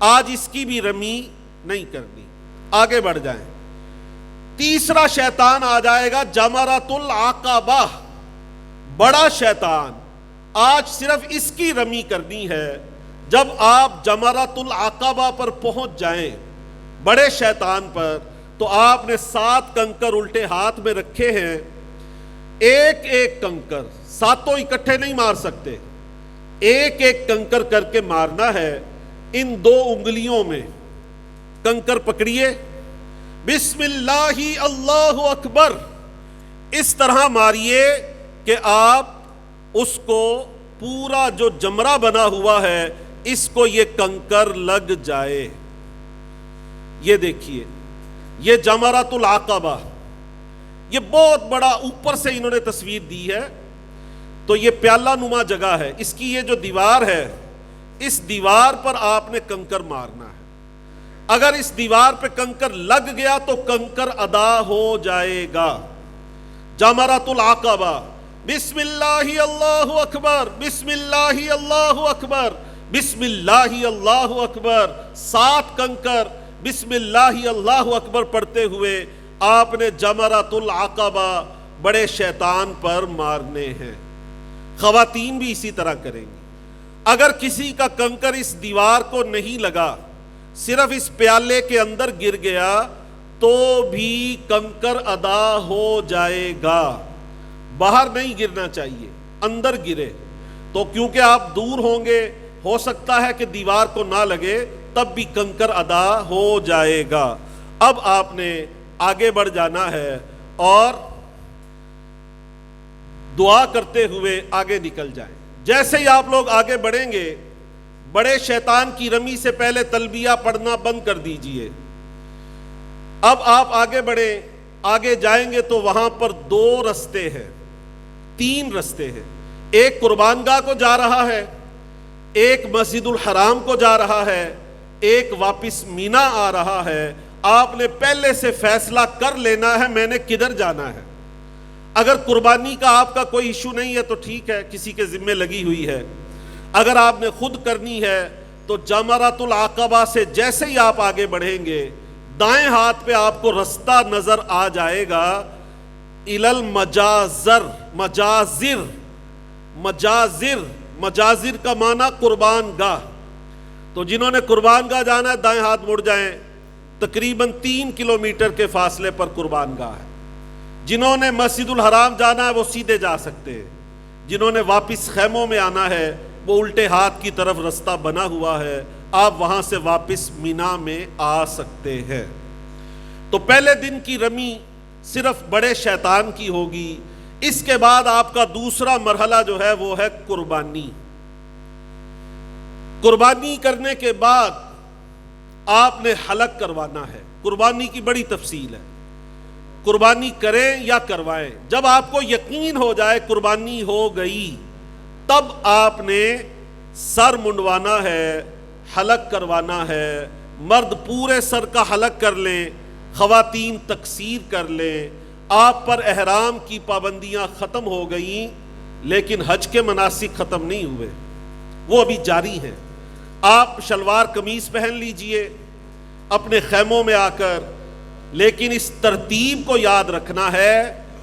Speaker 2: آج اس کی بھی رمی نہیں کرنی۔ آگے بڑھ جائیں، تیسرا شیطان آ جائے گا جمرۃ العقبہ، بڑا شیطان، آج صرف اس کی رمی کرنی ہے۔ جب آپ جمرۃ العقبہ پر پہنچ جائیں، بڑے شیطان پر، تو آپ نے 7 کنکر الٹے ہاتھ میں رکھے ہیں، ایک ایک کنکر، 7 اکٹھے نہیں مار سکتے، ایک ایک کنکر کر کے مارنا ہے۔ ان 2 انگلیوں میں کنکر پکڑیے، بسم اللہ اللہ اکبر، اس طرح ماریے کہ آپ اس کو پورا جو جمرہ بنا ہوا ہے اس کو یہ کنکر لگ جائے۔ یہ دیکھیے، یہ جمرۃ العقبہ، یہ بہت بڑا اوپر سے انہوں نے تصویر دی ہے، تو یہ پیالہ نما جگہ ہے، اس کی یہ جو دیوار ہے، اس دیوار پر آپ نے کنکر مارنا ہے۔ اگر اس دیوار پہ کنکر لگ گیا تو کنکر ادا ہو جائے گا۔ جمرۃ العقبہ، بسم اللہ اللہ اکبر، بسم اللہ اللہ اکبر، بسم اللہ اللہ اکبر، 7 کنکر بسم اللہ اللہ اکبر پڑھتے ہوئے آپ نے جمرۃ العقبہ بڑے شیطان پر مارنے ہیں۔ خواتین بھی اسی طرح کریں گی۔ اگر کسی کا کنکر اس دیوار کو نہیں لگا صرف اس پیالے کے اندر گر گیا تو بھی کنکر ادا ہو جائے گا. باہر نہیں گرنا چاہیے, اندر گرے تو کیونکہ آپ دور ہوں گے, ہو سکتا ہے کہ دیوار کو نہ لگے, تب بھی کنکر ادا ہو جائے گا. اب آپ نے آگے بڑھ جانا ہے اور دعا کرتے ہوئے آگے نکل جائیں. جیسے ہی آپ لوگ آگے بڑھیں گے, بڑے شیطان کی رمی سے پہلے تلبیہ پڑھنا بند کر دیجئے. اب آپ آگے بڑھیں, آگے جائیں گے تو وہاں پر 2 رستے ہیں, 3 رستے ہیں. ایک قربان گاہ کو جا رہا ہے, ایک مسجد الحرام کو جا رہا ہے, ایک واپس مینا آ رہا ہے. آپ نے پہلے سے فیصلہ کر لینا ہے میں نے کدھر جانا ہے. اگر قربانی کا آپ کا کوئی ایشو نہیں ہے تو ٹھیک ہے, کسی کے ذمے لگی ہوئی ہے. اگر آپ نے خود کرنی ہے تو جمرۃ العقبہ سے جیسے ہی آپ آگے بڑھیں گے, دائیں ہاتھ پہ آپ کو رستہ نظر آ جائے گا, المجازر, مجازر کا معنی قربان گاہ. تو جنہوں نے قربان گاہ جانا ہے دائیں ہاتھ مڑ جائیں, تقریباً 3 کلومیٹر کے فاصلے پر قربان گاہ ہے. جنہوں نے مسجد الحرام جانا ہے وہ سیدھے جا سکتے ہیں. جنہوں نے واپس خیموں میں آنا ہے وہ الٹے ہاتھ کی طرف رستہ بنا ہوا ہے, آپ وہاں سے واپس مینا میں آ سکتے ہیں. تو پہلے دن کی رمی صرف بڑے شیطان کی ہوگی. اس کے بعد آپ کا دوسرا مرحلہ جو ہے وہ ہے قربانی. قربانی کرنے کے بعد آپ نے حلق کروانا ہے. قربانی کی بڑی تفصیل ہے, قربانی کریں یا کروائیں. جب آپ کو یقین ہو جائے قربانی ہو گئی تب آپ نے سر منڈوانا ہے, حلق کروانا ہے. مرد پورے سر کا حلق کر لیں, خواتین تقصیر کر لیں. آپ پر احرام کی پابندیاں ختم ہو گئیں, لیکن حج کے مناسک ختم نہیں ہوئے, وہ ابھی جاری ہیں. آپ شلوار قمیص پہن لیجئے اپنے خیموں میں آ کر, لیکن اس ترتیب کو یاد رکھنا ہے,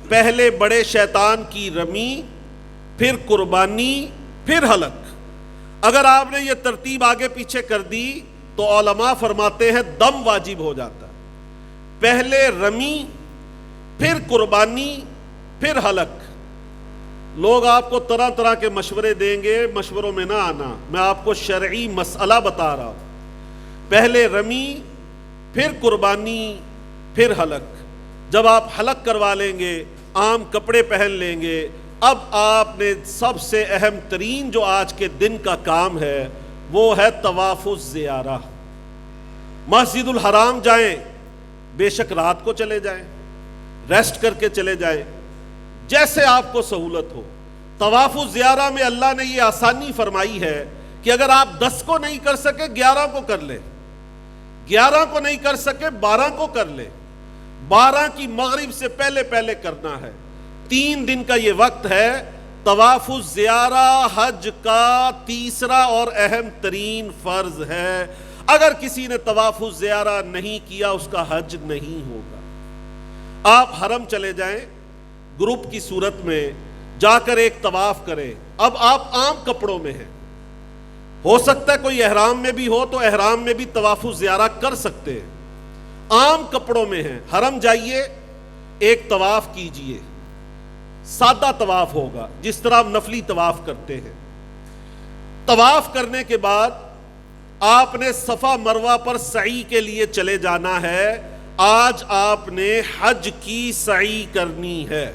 Speaker 2: پہلے بڑے شیطان کی رمی, پھر قربانی, پھر حلق. اگر آپ نے یہ ترتیب آگے پیچھے کر دی تو علماء فرماتے ہیں دم واجب ہو جاتا. پہلے رمی, پھر قربانی, پھر حلق. لوگ آپ کو طرح طرح کے مشورے دیں گے, مشوروں میں نہ آنا. میں آپ کو شرعی مسئلہ بتا رہا ہوں. پہلے رمی, پھر قربانی, پھر حلق. جب آپ حلق کروا لیں گے, عام کپڑے پہن لیں گے, اب آپ نے سب سے اہم ترین جو آج کے دن کا کام ہے وہ ہے طواف الزیارہ. مسجد الحرام جائیں, بے شک رات کو چلے جائیں, ریسٹ کر کے چلے جائیں, جیسے آپ کو سہولت ہو. طواف الزیارہ میں اللہ نے یہ آسانی فرمائی ہے کہ اگر آپ 10 کو نہیں کر سکے 11 کو کر لیں, 11 کو نہیں کر سکے 12 کو کر لیں. 12 کی مغرب سے پہلے پہلے کرنا ہے. 3 دن کا یہ وقت ہے. طواف الزیارہ حج کا تیسرا اور اہم ترین فرض ہے. اگر کسی نے طواف الزیارہ نہیں کیا اس کا حج نہیں ہوگا. آپ حرم چلے جائیں, گروپ کی صورت میں جا کر ایک طواف کریں. اب آپ عام کپڑوں میں ہیں, ہو سکتا ہے کوئی احرام میں بھی ہو تو احرام میں بھی طواف الزیارہ کر سکتے ہیں. عام کپڑوں میں ہیں, حرم جائیے, ایک طواف کیجئے. سادہ طواف ہوگا جس طرح ہم نفلی طواف کرتے ہیں. طواف کرنے کے بعد آپ نے صفا مروہ پر سعی کے لیے چلے جانا ہے. آج آپ نے حج کی سعی کرنی ہے.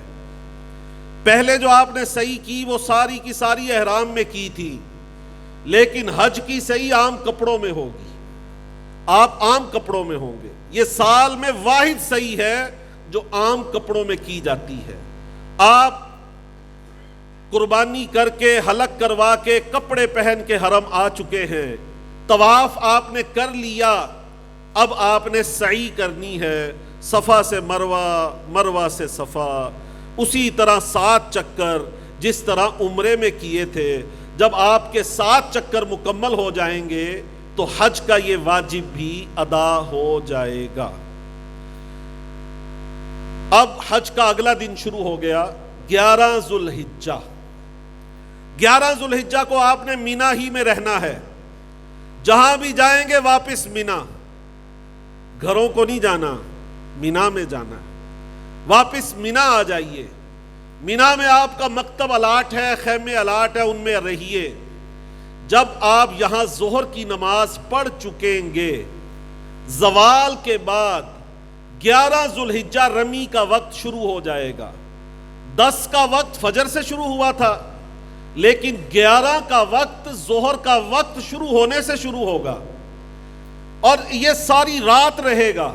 Speaker 2: پہلے جو آپ نے سعی کی وہ ساری کی ساری احرام میں کی تھی, لیکن حج کی سعی عام کپڑوں میں ہوگی. آپ عام کپڑوں میں ہوں گے. یہ سال میں واحد سعی ہے جو عام کپڑوں میں کی جاتی ہے. آپ قربانی کر کے, حلق کروا کے, کپڑے پہن کے حرم آ چکے ہیں. طواف آپ نے کر لیا, اب آپ نے سعی کرنی ہے. صفا سے مروہ, مروہ سے صفا, اسی طرح 7 چکر جس طرح عمرے میں کیے تھے. جب آپ کے 7 چکر مکمل ہو جائیں گے تو حج کا یہ واجب بھی ادا ہو جائے گا. اب حج کا اگلا دن شروع ہو گیا, 11 ذو الحجہ. 11 ذو الحجہ کو آپ نے مینا ہی میں رہنا ہے. جہاں بھی جائیں گے واپس مینا. گھروں کو نہیں جانا، مینا میں جانا ہے۔ واپس مینا آ جائیے، مینا میں آپ کا مکتب الاٹ ہے، خیمے الاٹ ہے، ان میں رہیے۔ جب آپ یہاں ظہر کی نماز پڑھ چکیں گے، زوال کے بعد 11 ذوالحجہ رمی کا وقت شروع ہو جائے گا۔ 10 کا وقت فجر سے شروع ہوا تھا، لیکن 11 کا وقت ظہر کا وقت شروع ہونے سے شروع ہوگا، اور یہ ساری رات رہے گا۔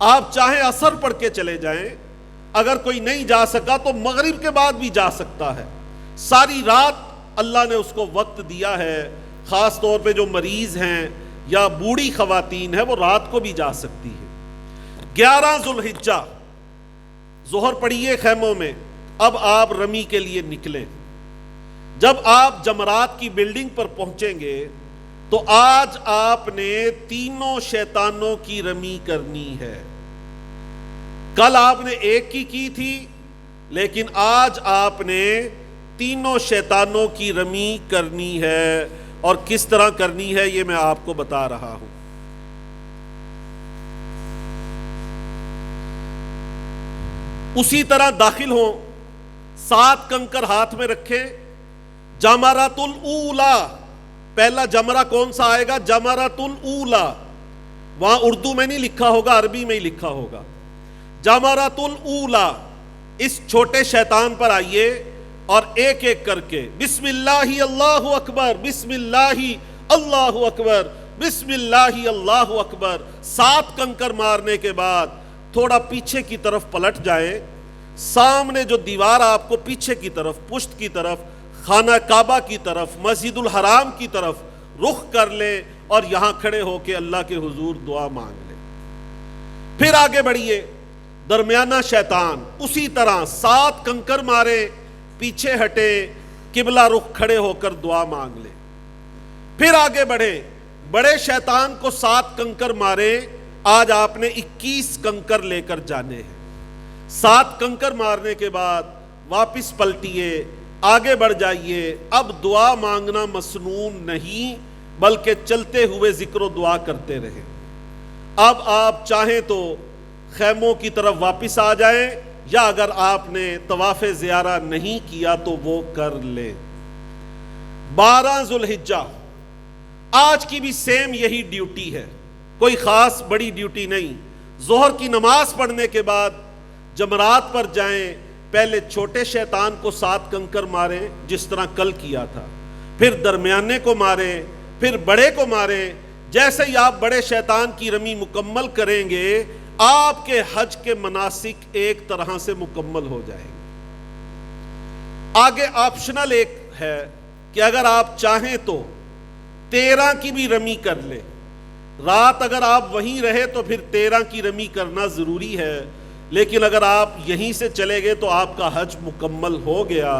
Speaker 2: آپ چاہیں عصر پڑھ کے چلے جائیں، اگر کوئی نہیں جا سکا تو مغرب کے بعد بھی جا سکتا ہے۔ ساری رات اللہ نے اس کو وقت دیا ہے، خاص طور پہ جو مریض ہیں یا بوڑھی خواتین ہیں وہ رات کو بھی جا سکتی ہے۔ 11 ذوالحجہ ظہر پڑھیے خیموں میں، اب آپ رمی کے لیے نکلیں۔ جب آپ جمرات کی بلڈنگ پر پہنچیں گے تو آج آپ نے تینوں شیطانوں کی رمی کرنی ہے۔ کل آپ نے ایک کی تھی، لیکن آج آپ نے تینوں شیطانوں کی رمی کرنی ہے، اور کس طرح کرنی ہے یہ میں آپ کو بتا رہا ہوں۔ اسی طرح داخل ہوں، 7 کنکر ہاتھ میں رکھیں، جمرۃ الاولی، پہلا جمرہ کون سا آئے گا؟ جمرۃ الاولی، وہاں اردو میں نہیں لکھا ہوگا، عربی میں ہی لکھا ہوگا۔ جمرۃ الاولی، اس چھوٹے شیطان پر آئیے اور ایک ایک کر کے بسم اللہ اللہ اکبر، بسم اللہ اللہ اکبر، بسم اللہ اللہ اکبر 7 کنکر مارنے کے بعد تھوڑا پیچھے کی طرف پلٹ جائیں۔ سامنے جو دیوار آپ کو پیچھے کی طرف، پشت کی طرف، خانہ کعبہ کی طرف، مسجد الحرام کی طرف رخ کر لیں، اور یہاں کھڑے ہو کے اللہ کے حضور دعا مانگ لیں۔ پھر آگے بڑھیے، درمیانہ شیطان اسی طرح 7 کنکر مارے، پیچھے ہٹے، قبلہ رخ کھڑے ہو کر دعا مانگ لیں۔ پھر آگے بڑھے، بڑے شیطان کو 7 کنکر مارے، آج آپ نے 21 کنکر لے کر جانے ہیں۔ 7 کنکر مارنے کے بعد واپس پلٹیے، آگے بڑھ جائیے۔ اب دعا مانگنا مسنون نہیں، بلکہ چلتے ہوئے ذکر و دعا کرتے رہیں۔ اب آپ چاہیں تو خیموں کی طرف واپس آ جائیں، یا اگر آپ نے طواف زیارہ نہیں کیا تو وہ کر لیں۔ 12 ذوالحجہ، آج کی بھی سیم یہی ڈیوٹی ہے، کوئی خاص بڑی ڈیوٹی نہیں۔ ظہر کی نماز پڑھنے کے بعد جمرات پر جائیں، پہلے چھوٹے شیطان کو 7 کنکر ماریں جس طرح کل کیا تھا، پھر درمیانے کو ماریں، پھر بڑے کو ماریں۔ جیسے ہی آپ بڑے شیطان کی رمی مکمل کریں گے، آپ کے حج کے مناسک ایک طرح سے مکمل ہو جائیں گے۔ آگے آپشنل ایک ہے کہ اگر آپ چاہیں تو 13 کی بھی رمی کر لیں۔ رات اگر آپ وہیں رہے تو پھر 13 کی رمی کرنا ضروری ہے، لیکن اگر آپ یہیں سے چلے گئے تو آپ کا حج مکمل ہو گیا۔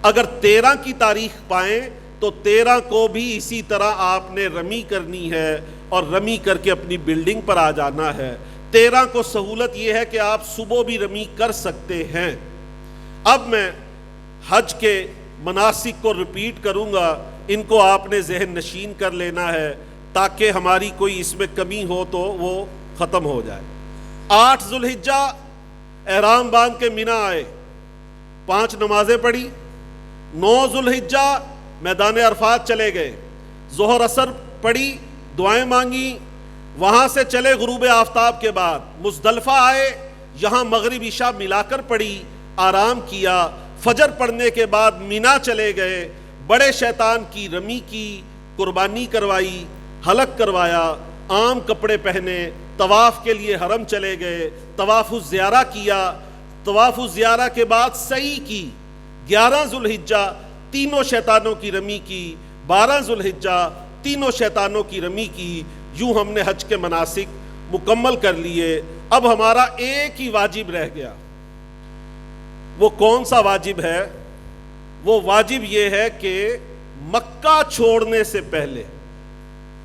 Speaker 2: اگر 13 کی تاریخ پائیں تو 13 کو بھی اسی طرح آپ نے رمی کرنی ہے، اور رمی کر کے اپنی بلڈنگ پر آ جانا ہے۔ 13 کو سہولت یہ ہے کہ آپ صبح بھی رمی کر سکتے ہیں۔ اب میں حج کے مناسک کو ریپیٹ کروں گا، ان کو آپ نے ذہن نشین کر لینا ہے تاکہ ہماری کوئی اس میں کمی ہو تو وہ ختم ہو جائے۔ 8 ذوالحجہ احرام باندھ کے مینا آئے، 5 نمازیں پڑھی۔ 9 ذوالحجہ میدان عرفات چلے گئے، ظہر اثر پڑھی، دعائیں مانگی، وہاں سے چلے غروب آفتاب کے بعد مزدلفہ آئے، یہاں مغرب عشاء ملا کر پڑھی، آرام کیا۔ فجر پڑھنے کے بعد مینا چلے گئے، بڑے شیطان کی رمی کی، قربانی کروائی، حلق کروایا، عام کپڑے پہنے، طواف کے لیے حرم چلے گئے، طواف الزیارہ کیا۔ طواف الزیارہ کے بعد سعی کی، 11 ذوالحجہ تینوں شیطانوں کی رمی کی، 12 ذوالحجہ تینوں شیطانوں کی رمی کی۔ یوں ہم نے حج کے مناسک مکمل کر لیے۔ اب ہمارا ایک ہی واجب رہ گیا۔ وہ کون سا واجب ہے؟ وہ واجب یہ ہے کہ مکہ چھوڑنے سے پہلے،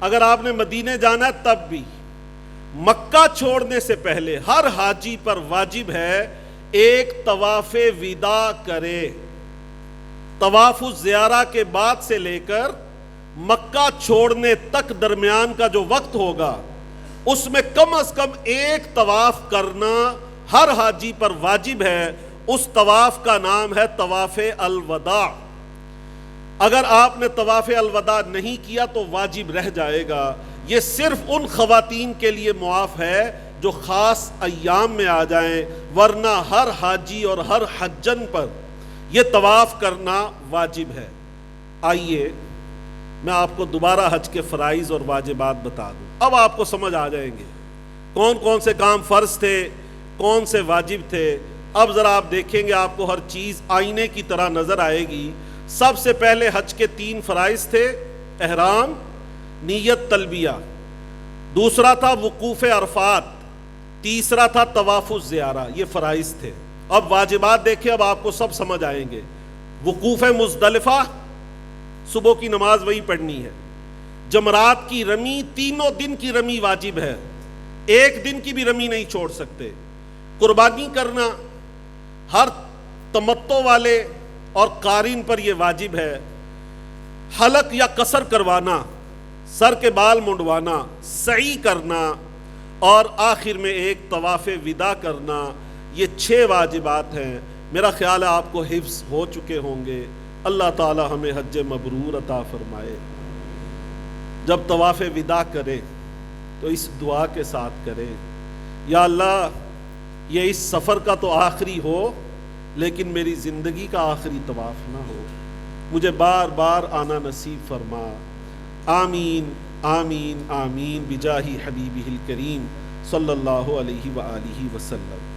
Speaker 2: اگر آپ نے مدینے جانا ہے تب بھی، مکہ چھوڑنے سے پہلے ہر حاجی پر واجب ہے ایک طواف وداع کرے۔ طواف الزیارہ کے بعد سے لے کر مکہ چھوڑنے تک درمیان کا جو وقت ہوگا، اس میں کم از کم ایک طواف کرنا ہر حاجی پر واجب ہے. اس طواف کا نام ہے طواف الوداع. اگر آپ نے طواف الوداع نہیں کیا تو واجب رہ جائے گا. یہ صرف ان خواتین کے لیے معاف ہے جو خاص ایام میں آ جائیں، ورنہ ہر حاجی اور ہر حجن پر یہ طواف کرنا واجب ہے. آئیے میں آپ کو دوبارہ حج کے فرائض اور واجبات بتا دوں. اب آپ کو سمجھ آ جائیں گے کون کون سے کام فرض تھے، کون سے واجب تھے. اب ذرا آپ دیکھیں گے آپ کو ہر چیز آئینے کی طرح نظر آئے گی. سب سے پہلے حج کے 3 فرائض تھے: احرام، نیت تلبیہ، دوسرا تھا وقوف عرفات، تیسرا تھا طواف الزیارہ. یہ فرائض تھے. اب واجبات دیکھیں، اب آپ کو سب سمجھ آئیں گے. وقوف مزدلفہ، صبح کی نماز وہی پڑھنی ہے. جمرات کی رمی، تینوں دن کی رمی واجب ہے، ایک دن کی بھی رمی نہیں چھوڑ سکتے. قربانی کرنا ہر تمتع والے اور قارن پر یہ واجب ہے. حلق یا قصر کروانا، سر کے بال منڈوانا، سعی کرنا، اور آخر میں ایک طواف وداع کرنا. یہ 6 واجبات ہیں. میرا خیال ہے آپ کو حفظ ہو چکے ہوں گے. اللہ تعالی ہمیں حج مبرور عطا فرمائے. جب طواف وداع کرے تو اس دعا کے ساتھ کرے: یا اللہ یہ اس سفر کا تو آخری ہو، لیکن میری زندگی کا آخری طواف نہ ہو. مجھے بار بار آنا نصیب فرما. آمین آمین آمین بجاہ حبیبہ الکریم صلی اللہ علیہ وآلہ وسلم.